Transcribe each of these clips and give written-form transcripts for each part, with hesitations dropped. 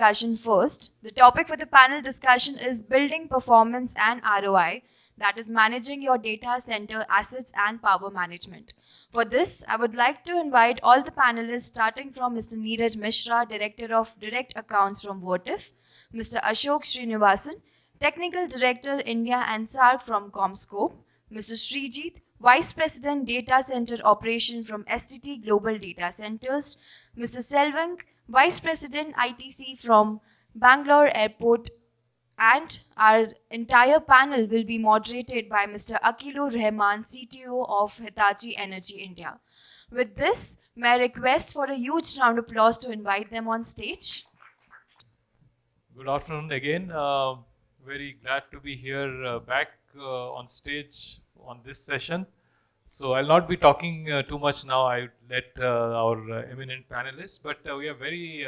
discussion first. The topic for the panel discussion is Building Performance and ROI, that is managing your data center assets and power management. For this, I would like to invite all the panelists starting from Mr. Niraj Mishra, Director of Direct Accounts from Vertiv, Mr. Ashok Srinivasan, Technical Director India and SARC from Commscope, Mr. Sreejith, Vice President Data Center Operation from STT Global Data Centers, Mr. Selvam K, Vice President ITC from Bangalore Airport, and our entire panel will be moderated by Mr. Akilur Rahman, CTO of Hitachi Energy India. With this, may I request for a huge round of applause to invite them on stage. Good afternoon again. Very glad to be here back on stage on this session. So I'll not be talking too much now. I let our eminent panelists, but we have very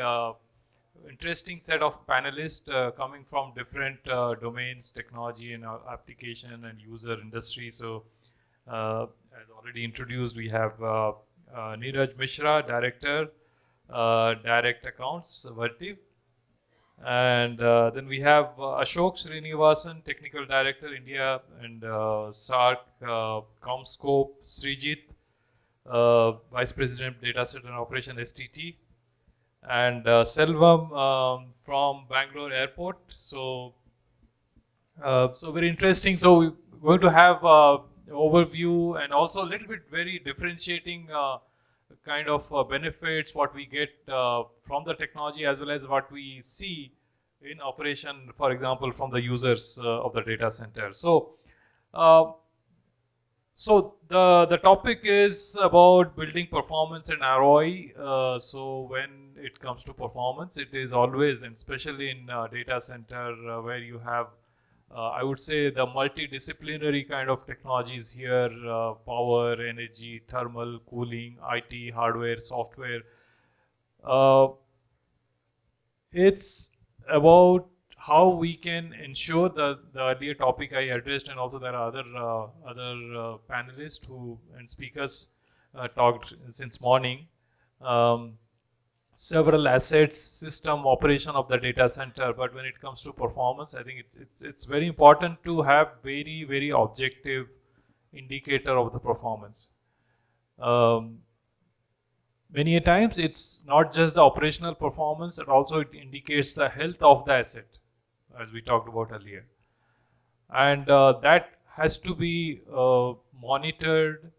interesting set of panelists coming from different domains, technology and application and user industry. So as already introduced, we have Niraj Mishra, Director, Direct Accounts, Vertiv. And then we have Ashok Srinivasan, Technical Director, India and SARC, Commscope, Sreejith, Vice President, Data Center Operation, STT, and Selvam from Bangalore Airport. So very interesting. So we're going to have overview and also a little bit very differentiating kind of benefits, what we get from the technology as well as what we see in operation, for example, from the users of the data center. So, the topic is about building performance and ROI. So when it comes to performance, it is always, and especially in data center where you have I would say the multidisciplinary kind of technologies here, power, energy, thermal, cooling, IT, hardware, software. It's about how we can ensure the earlier topic I addressed, and also there are other panelists who and speakers talked since morning. Several assets, system, operation of the data center, but when it comes to performance, I think it's very important to have very objective indicator of the performance. Many a times it's not just the operational performance, but also it indicates the health of the asset, as we talked about earlier, and that has to be monitored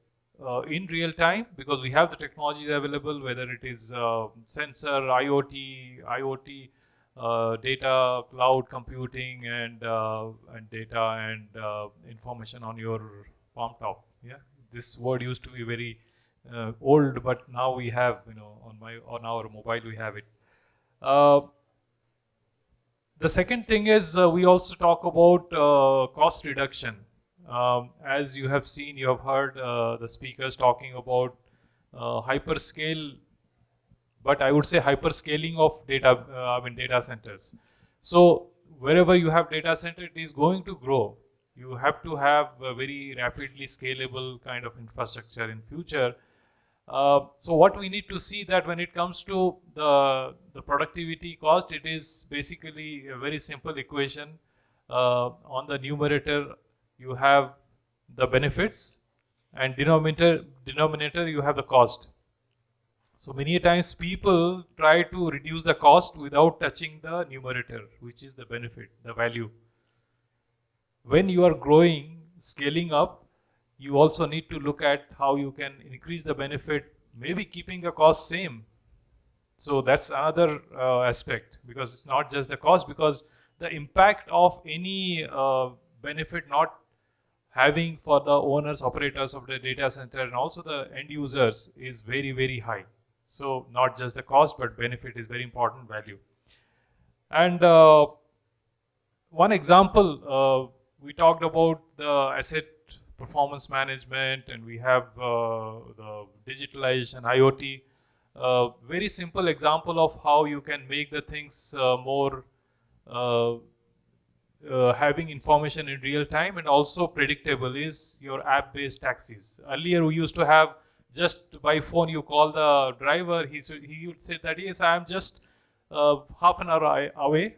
in real time, because we have the technologies available, whether it is sensor, IoT, data, cloud computing, and data and information on your palm top. Yeah, this word used to be very old, but now we have, on our mobile we have it. The second thing is we also talk about cost reduction. As you have seen, you have heard the speakers talking about hyperscale, but I would say hyperscaling of data centers. So wherever you have data center, it is going to grow. You have to have a very rapidly scalable kind of infrastructure in future. So what we need to see that when it comes to the productivity cost, it is basically a very simple equation. On the numerator, you have the benefits, and denominator you have the cost. So many times people try to reduce the cost without touching the numerator, which is the benefit, the value. When you are growing, scaling up, you also need to look at how you can increase the benefit, maybe keeping the cost same. So that's another aspect, because it's not just the cost, because the impact of any benefit not having for the owners, operators of the data center and also the end users is very high. So not just the cost, but benefit is very important value. And one example, we talked about the asset performance management, and we have the digitalization, IoT. Very simple example of how you can make the things more having information in real time and also predictable is your app-based taxis. Earlier we used to have just by phone you call the driver, he would say that yes, I am just half an hour away,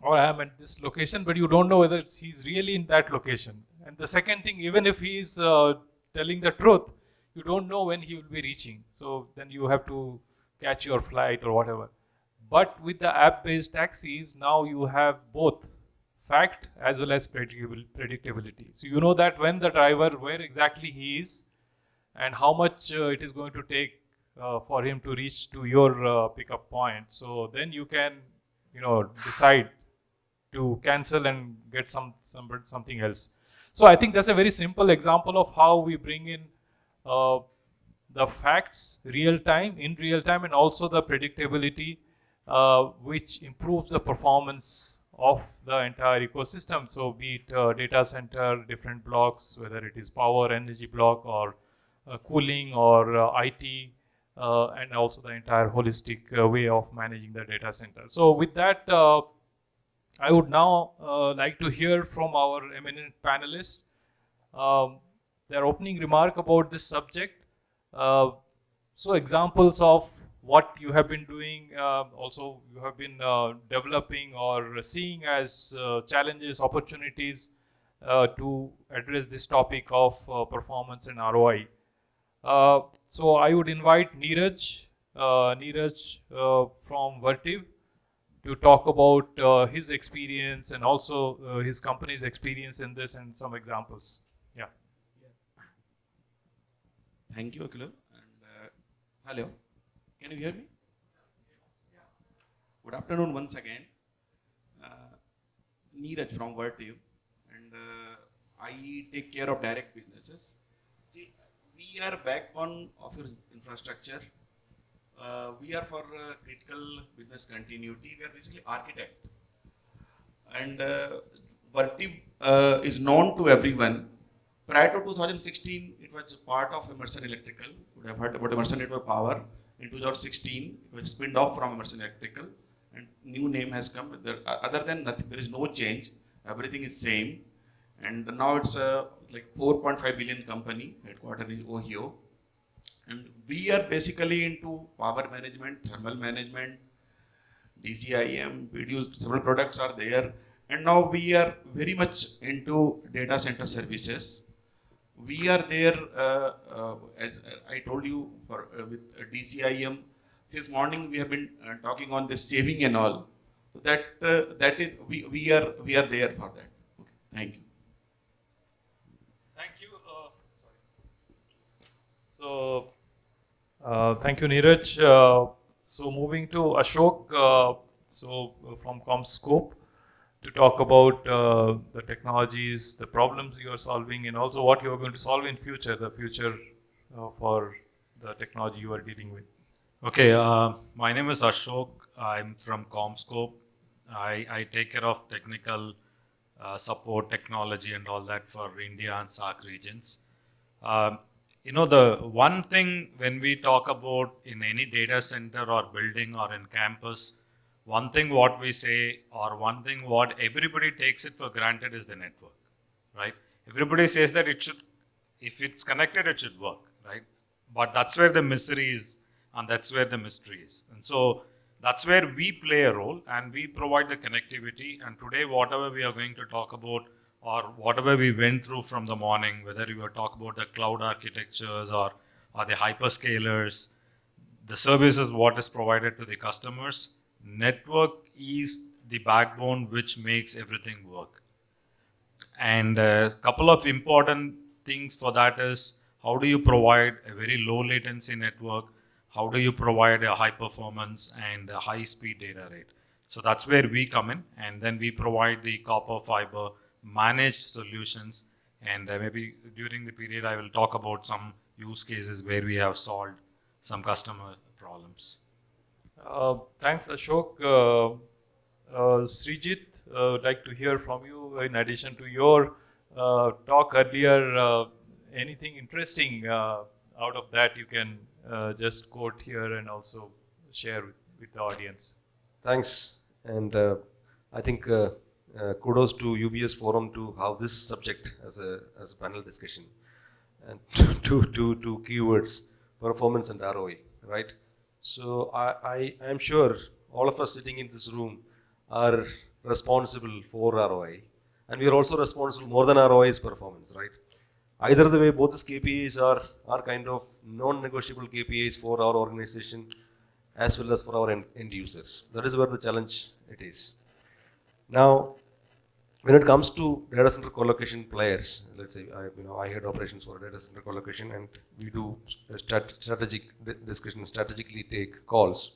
or I am at this location, but you don't know whether he's really in that location. And the second thing, even if he's telling the truth, you don't know when he will be reaching. So then you have to catch your flight or whatever. But with the app-based taxis, now you have both fact as well as predictability. So you know that when the driver, where exactly he is, and how much it is going to take for him to reach to your pickup point. So then you can, decide to cancel and get something else. So I think that's a very simple example of how we bring in the facts in real time, and also the predictability, which improves the performance of the entire ecosystem. So be it data center, different blocks, whether it is power, energy block, or cooling, or IT, and also the entire holistic way of managing the data center. So with that, I would now like to hear from our eminent panelists their opening remark about this subject. So examples of what you have been doing, also you have been developing or seeing as challenges, opportunities to address this topic of performance and ROI. So I would invite Niraj from Vertiv to talk about his experience and also his company's experience in this and some examples. Yeah. Thank you, Akilur. And hello. Can you hear me? Yeah. Good afternoon once again. Niraj from Vertiv, and I take care of direct businesses. See, we are backbone of your infrastructure. We are for critical business continuity. We are basically architect. And Vertiv is known to everyone. Prior to 2016, it was part of Emerson Electrical. You would have heard about Emerson Network Power. In 2016, it was spinned off from Emerson Electrical, and new name has come. Other than nothing, there is no change. Everything is same, and now it's like 4.5 billion company. Headquarters is Ohio, and we are basically into power management, thermal management, DCIM, PDU. Several products are there, and now we are very much into data center services. We are there, as I told you, with DCIM. Since morning we have been talking on this saving and all. So that is we are there for that. Okay. Thank you. Thank you. Thank you, Niraj. So moving to Ashok, from Commscope, to talk about the technologies, the problems you are solving, and also what you are going to solve in future, the future for the technology you are dealing with. Okay, my name is Ashok. I'm from Commscope. I take care of technical support, technology, and all that for India and SAARC regions. The one thing when we talk about in any data center or building or in campus, one thing what we say, or one thing what everybody takes it for granted, is the network, right? Everybody says that it should, if it's connected, it should work, right? But that's where the misery is, and that's where the mystery is. And so that's where we play a role, and we provide the connectivity. And today, whatever we are going to talk about, or whatever we went through from the morning, whether we were talking about the cloud architectures or the hyperscalers, the services what is provided to the customers, network is the backbone which makes everything work. And a couple of important things for that is, how do you provide a very low latency network? How do you provide a high performance and a high speed data rate? So that's where we come in, and then we provide the copper fiber managed solutions. And maybe during the period I will talk about some use cases where we have solved some customer problems. Thanks, Ashok. Sreejith, I'd like to hear from you. In addition to your talk earlier, anything interesting out of that you can just quote here and also share with the audience. Thanks, and I think kudos to UBS Forum to have this subject as a panel discussion, and two keywords: performance and ROI. Right. So I am sure all of us sitting in this room are responsible for ROI, and we are also responsible more than ROI's performance, right? Either the way, both these KPIs are kind of non-negotiable KPIs for our organization as well as for our end users. That is where the challenge it is. Now, when it comes to data center co-location players, let's say I head operations for data center co-location, and we do strategic discussion, strategically take calls.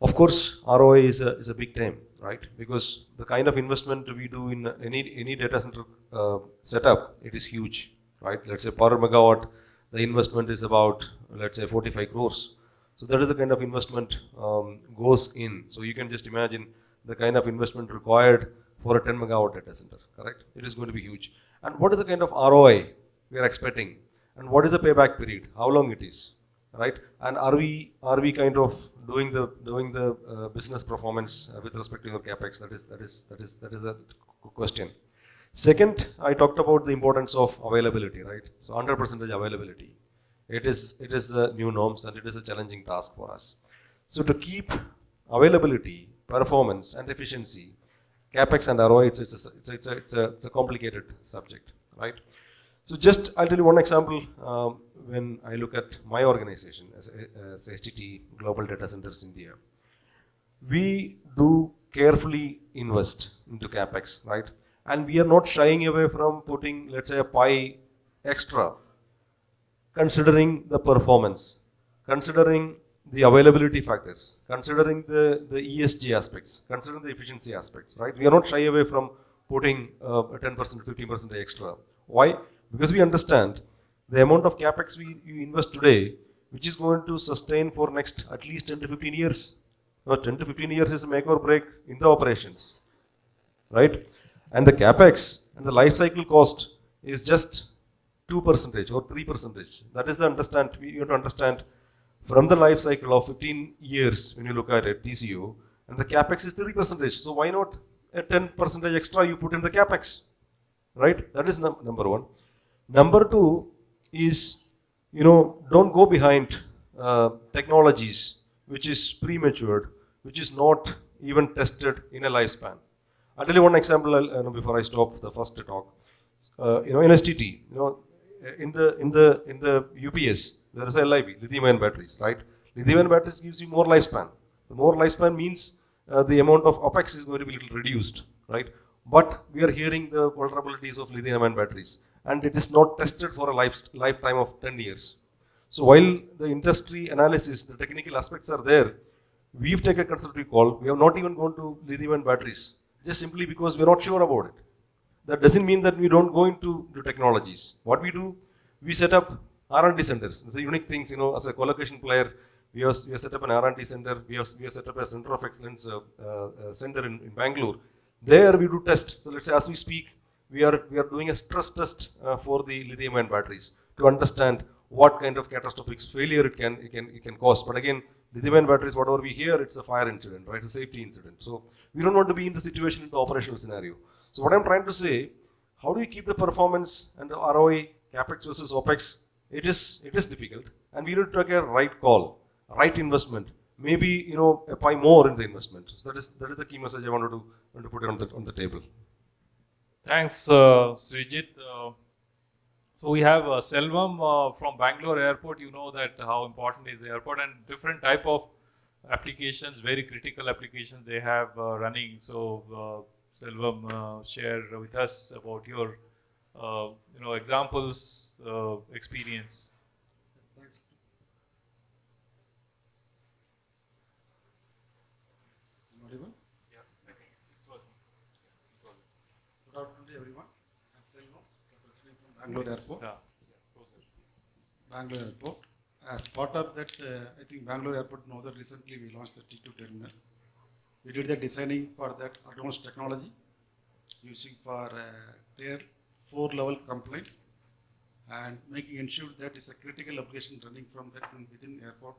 Of course, ROI is a big time, right? Because the kind of investment we do in any data center setup, it is huge, right? Let's say per megawatt, the investment is about, let's say, 45 crores. So that is the kind of investment goes in. So you can just imagine the kind of investment required for a 10 megawatt data center, correct? It is going to be huge. And what is the kind of ROI we are expecting? And what is the payback period? How long it is, right? And are we kind of doing the business performance with respect to your capex? That is a question. Second, I talked about the importance of availability, right? So 100% availability. It is the new norms, and it is a challenging task for us. So to keep availability, performance, and efficiency, capex and ROI, it's a complicated subject, right? So just I'll tell you one example. When I look at my organization as STT Global Data Centers India, we do carefully invest into capex, right? And we are not shying away from putting, let's say, a pie extra, considering the performance, considering the availability factors, considering the ESG aspects, considering the efficiency aspects, right? We are not shy away from putting a 10%, 15% extra. Why? Because we understand the amount of capex we invest today, which is going to sustain for next at least 10 to 15 years. Now, 10 to 15 years is a make or break in the operations, right? And the capex and the life cycle cost is just 2% or 3%. That is the understand. You have to understand from the life cycle of 15 years when you look at it, TCO, and the capex is 3%. So why not a 10% extra you put in the capex, right? That is number one. Number two is, don't go behind technologies which is prematured, which is not even tested in a lifespan. I'll tell you one example before I stop the first talk. In STT, in the UPS, there is a LIB, lithium-ion batteries, right? Lithium-ion batteries gives you more lifespan. The more lifespan means the amount of OPEX is going to be a little reduced, right? But we are hearing the vulnerabilities of lithium-ion batteries, and it is not tested for a lifetime of 10 years. So while the industry analysis, the technical aspects are there, we've taken a consultative call. We have not even gone to lithium-ion batteries, just simply because we're not sure about it. That doesn't mean that we don't go into the technologies. What we do, we set up R&D centers. It's a unique thing, as a co-location player, we have set up an R&D center. We have set up a center of excellence center in Bangalore. There we do test. So let's say as we speak, we are doing a stress test for the lithium-ion batteries to understand what kind of catastrophic failure it can cause. But again, lithium-ion batteries, whatever we hear, it's a fire incident, right? It's a safety incident. So we don't want to be in the situation in the operational scenario. So what I'm trying to say, how do we keep the performance and the ROI, capex versus OPEX? It is difficult, and we need to take a right call, right investment. Maybe a pie more in the investment. So that is the key message I wanted to put it on the table. Thanks, Sreejith. So we have Selvam from Bangalore Airport. You know that how important is the airport, and different type of applications, very critical applications they have running. So Selvam, share with us about your examples, experience. Thanks. Audible? Yeah, I think it's working. Good afternoon to everyone. I'm Selvam, representing from Bangalore Airport. Bangalore Airport. As part of that, I think Bangalore Airport knows that recently we launched the T2 terminal. We did the designing for that advanced technology using for Tier 4 level compliance and making ensure that it's a critical application running from that within airport,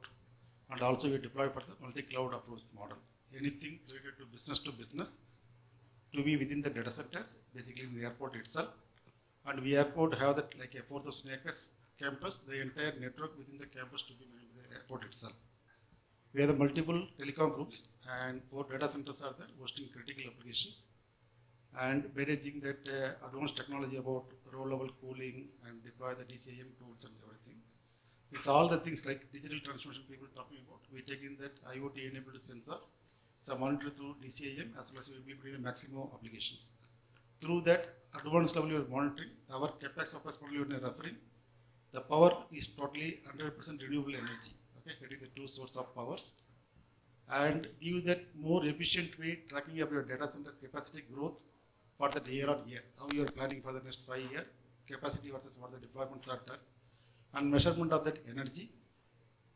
and also we deploy for the multi-cloud approach model. Anything related to business to be within the data centers, basically in the airport itself. And we airport have that like a 4,000 acres campus, the entire network within the campus to be managed by the airport itself. We have the multiple telecom rooms and 4 data centers are there hosting critical applications and managing that advanced technology about row level cooling and deploy the DCIM tools and everything. These all the things like digital transformation people talking about. We take in that IoT enabled sensor, so monitor through DCIM as well as we will be the maximum applications. Through that advanced level you are monitoring, our capex OPEX model you are referring, the power is totally 100% renewable energy, okay, getting the 2 sources of powers and give that more efficient way tracking of your data center capacity growth for that year on year, how you are planning for the next 5 years, capacity versus what the deployments are done, and measurement of that energy,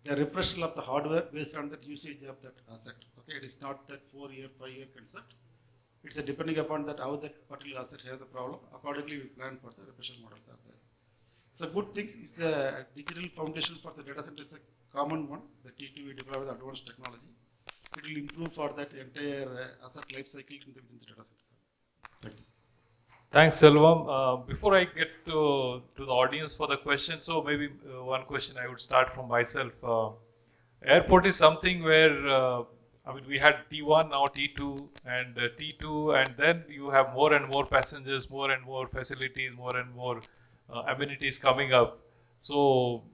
the refresh of the hardware based on that usage of that asset. Okay, it is not that 4-year, 5-year concept. It's a depending upon that how that particular asset has the problem. Accordingly, we plan for the refresh models are there. So good things is the digital foundation for the data center is a common one. The T2 we deploy with advanced technology. It will improve for that entire asset life cycle within the data center. Thank you. Thanks, Selvam. Before I get to the audience for the question, so maybe one question I would start from myself. Airport is something where, I mean, we had T1, now T2, and T2, and then you have more and more passengers, more and more facilities, more and more amenities coming up. So,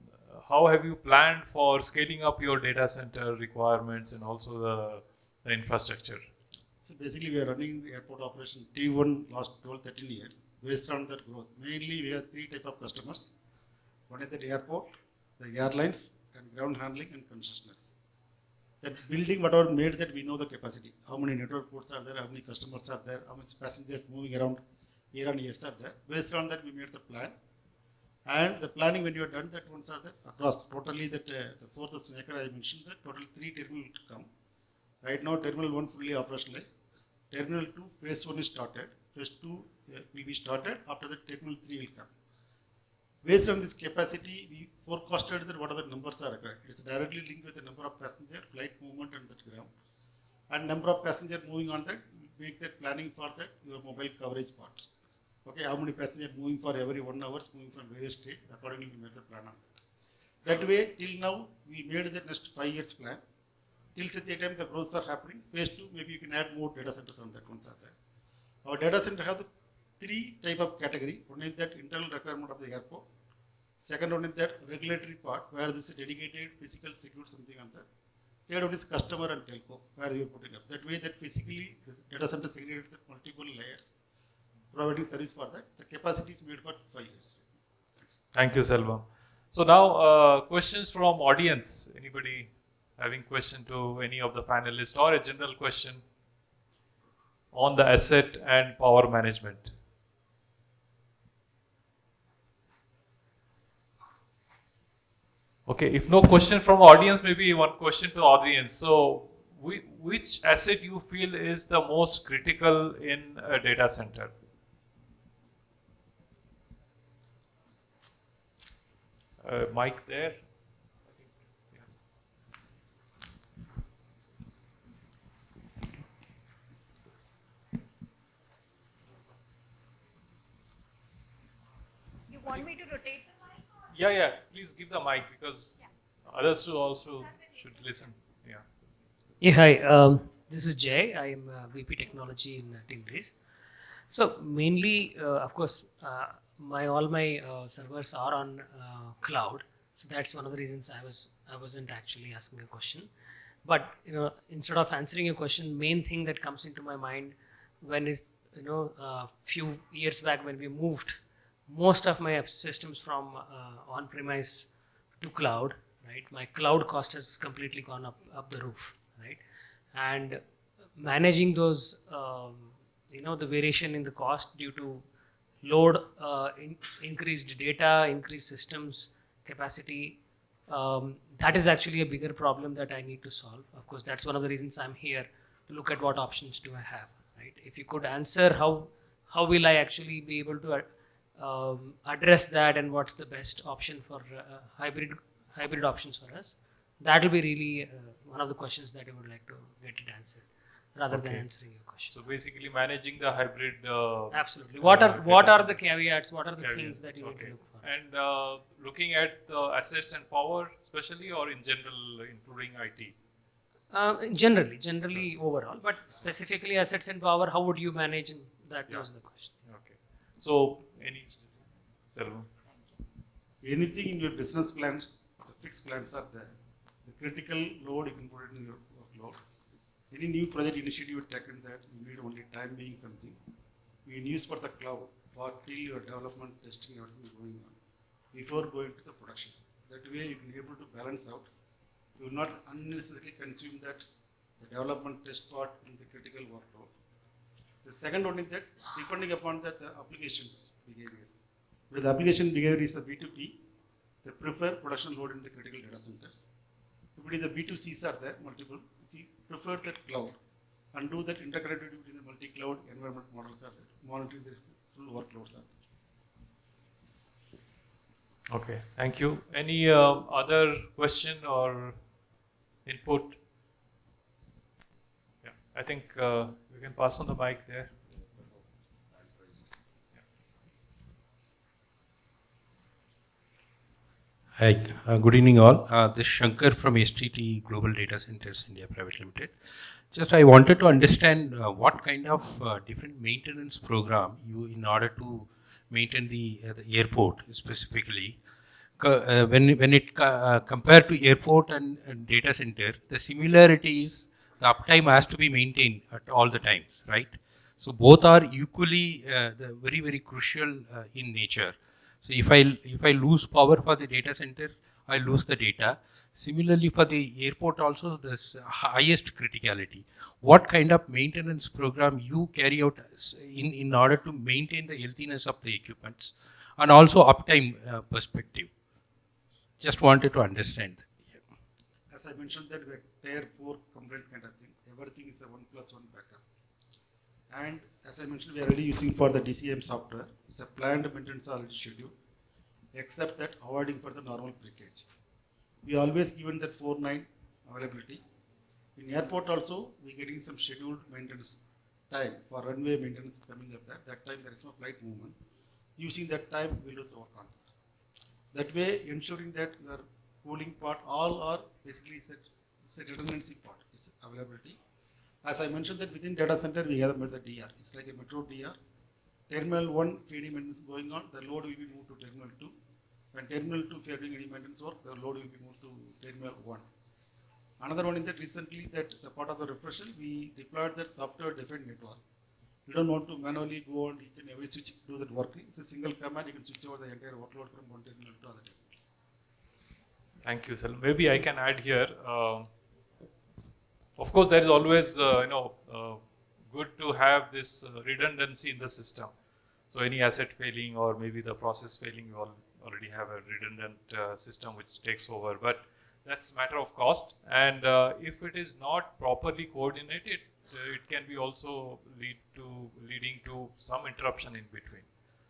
how have you planned for scaling up your data center requirements and also the infrastructure? So basically we are running the airport operation T1 last 12-13 years based on that growth. Mainly we have 3 types of customers. One is the airport, the airlines and ground handling and concessionaires. That building whatever made that we know the capacity. How many network ports are there, how many customers are there, how much passengers moving around year on year are there. Based on that we made the plan. And the planning when you are done that ones are there across totally that the 4th acre I mentioned that total 3 terminals come. Right now, Terminal 1 fully operationalized. Terminal 2, phase 1 is started. Phase 2 will be started. After that, Terminal 3 will come. Based on this capacity, we forecasted that what are the numbers are required. It is directly linked with the number of passenger, flight movement on that ground. And number of passenger moving on that, make that planning for that, your mobile coverage part. Okay, how many passengers moving for every 1 hour, moving from various states, accordingly we made the plan on that. That way, till now, we made the next 5 years plan. Till such a time the growths are happening. Phase 2, maybe you can add more data centers on that ones are there. Our data center have the 3 type of category. One is that internal requirement of the airport. Second one is that regulatory part where this is dedicated physical security something on that. Third one is customer and telco where you are putting up. That way that physically this data center segregated with multiple layers, providing service for that. The capacity is made for 5 years. Thanks. Thank you, Selvam. So now questions from audience. Anybody having question to any of the panelists or a general question on the asset and power management? Okay, if no question from audience, maybe one question to audience. So, which asset you feel is the most critical in a data center? Mic there. You want me to rotate the mic? Yeah. Please give the mic because others also should listen. Yeah, hi. This is Jay. I am VP Technology in TeamBreeze. So mainly, of course, all my servers are on cloud. So that's one of the reasons I wasn't actually asking a question. But instead of answering your question, main thing that comes into my mind when is few years back when we moved most of my systems from on-premise to cloud, right? My cloud cost has completely gone up the roof, right? And managing those, the variation in the cost due to load, increased data, increased systems capacity, that is actually a bigger problem that I need to solve. Of course, that's one of the reasons I'm here to look at what options do I have, right? If you could answer how will I actually be able to address that and what's the best option for hybrid options for us, that will be really one of the questions that I would like to get it answered rather than answering your question. So basically managing the hybrid. Absolutely. What are the caveats? What are the things that you need to look for? And looking at the assets and power especially or in general including IT? Generally overall, but specifically assets and power, how would you manage? That was the question. Okay. So, Selvam? Anything in your business plans, the fixed plans are there. The critical load you can put it in your workload. Any new project initiative you taken that you need only time being something. You can use for the cloud or till your development, testing, everything going on before going to the productions. That way you can be able to balance out. You will not unnecessarily consume that the development test part in the critical workload. The second one is that depending upon that the applications behaviors. With the application behavior is the B2B, they prefer production load in the critical data centers. If it is the B2Cs are there, multiple, if you prefer that cloud and do that integrated between the multi-cloud environment models are there, monitoring the full workloads are there. Okay, thank you. Any other question or input? Yeah, I think we can pass on the mic there. Hi, good evening all. This is Shankar from STT Global Data Centers India Private Limited. Just I wanted to understand what kind of different maintenance program you in order to maintain the airport specifically. When it compared to airport and data center, the similarity is the uptime has to be maintained at all the times, right? So both are equally very, very crucial in nature. So if I lose power for the data center, I lose the data. Similarly for the airport also, there's highest criticality. What kind of maintenance program you carry out in order to maintain the healthiness of the equipments and also uptime perspective? Just wanted to understand that. Yeah. As I mentioned that we have tier 4 complaints kind of thing. Everything is a 1+1 backup. And as I mentioned, we are already using for the DCM software. It's a planned maintenance already scheduled, except that avoiding for the normal breakage. We always given that 4/9 availability. In airport also, we getting some scheduled maintenance time for runway maintenance coming up there. That time there is no flight movement. Using that time, we will do the work on that. That way, ensuring that your cooling part, all are basically it's a redundancy part. It's availability. As I mentioned that within data center, we have the DR. It's like a metro DR. Terminal 1 feeding maintenance going on, the load will be moved to terminal 2. When terminal 2 if you are doing any maintenance work, the load will be moved to terminal 1. Another one is that recently that the part of the refresher, we deployed that software defined network. You don't want to manually go on each and every switch to do that work. It's a single command, you can switch over the entire workload from one terminal to other terminals. Thank you, Sal. Maybe I can add here. Of course, there is always, good to have this redundancy in the system. So any asset failing or maybe the process failing, you already have a redundant system which takes over. But that's a matter of cost. And if it is not properly coordinated, it can be also leading to some interruption in between.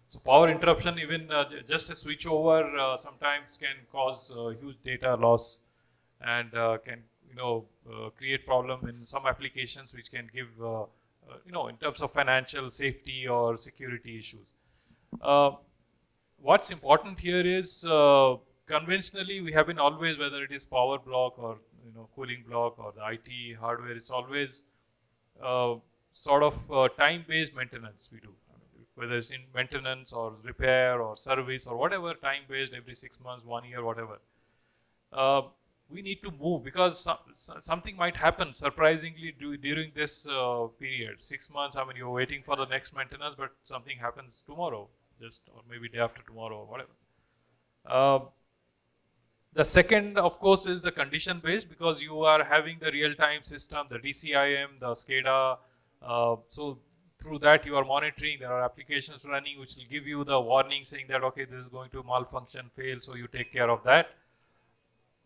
So power interruption, even just a switch over sometimes can cause huge data loss and can create problem in some applications which can give, in terms of financial safety or security issues. What's important here is conventionally we have been always, whether it is power block or cooling block or the IT hardware, is always sort of time-based maintenance we do. Whether it's in maintenance or repair or service or whatever, time-based every 6 months, 1 year, whatever. We need to move because something might happen surprisingly during this period. 6 months, you're waiting for the next maintenance, but something happens tomorrow, or maybe day after tomorrow or whatever. The second, of course, is the condition-based because you are having the real-time system, the DCIM, the SCADA. So through that you are monitoring. There are applications running which will give you the warning saying that, okay, this is going to malfunction, fail, so you take care of that.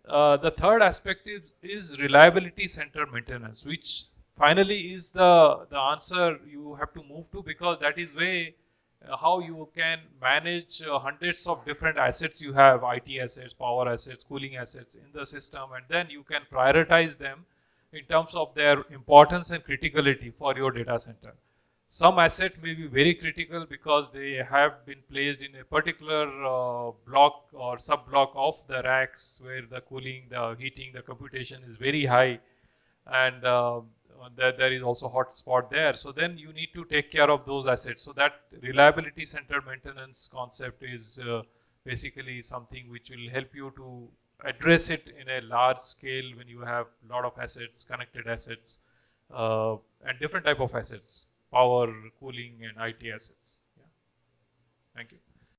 The third aspect is reliability center maintenance, which finally is the answer you have to move to, because that is way how you can manage hundreds of different assets you have, IT assets, power assets, cooling assets in the system, and then you can prioritize them in terms of their importance and criticality for your data center. Some asset may be very critical because they have been placed in a particular block or sub-block of the racks where the cooling, the heating, the computation is very high. and there is also hotspot there. So then you need to take care of those assets. So that reliability center maintenance concept is basically something which will help you to address it in a large scale when you have a lot of assets, connected assets, and different type of assets, power, cooling, and IT assets. Yeah. Thank you.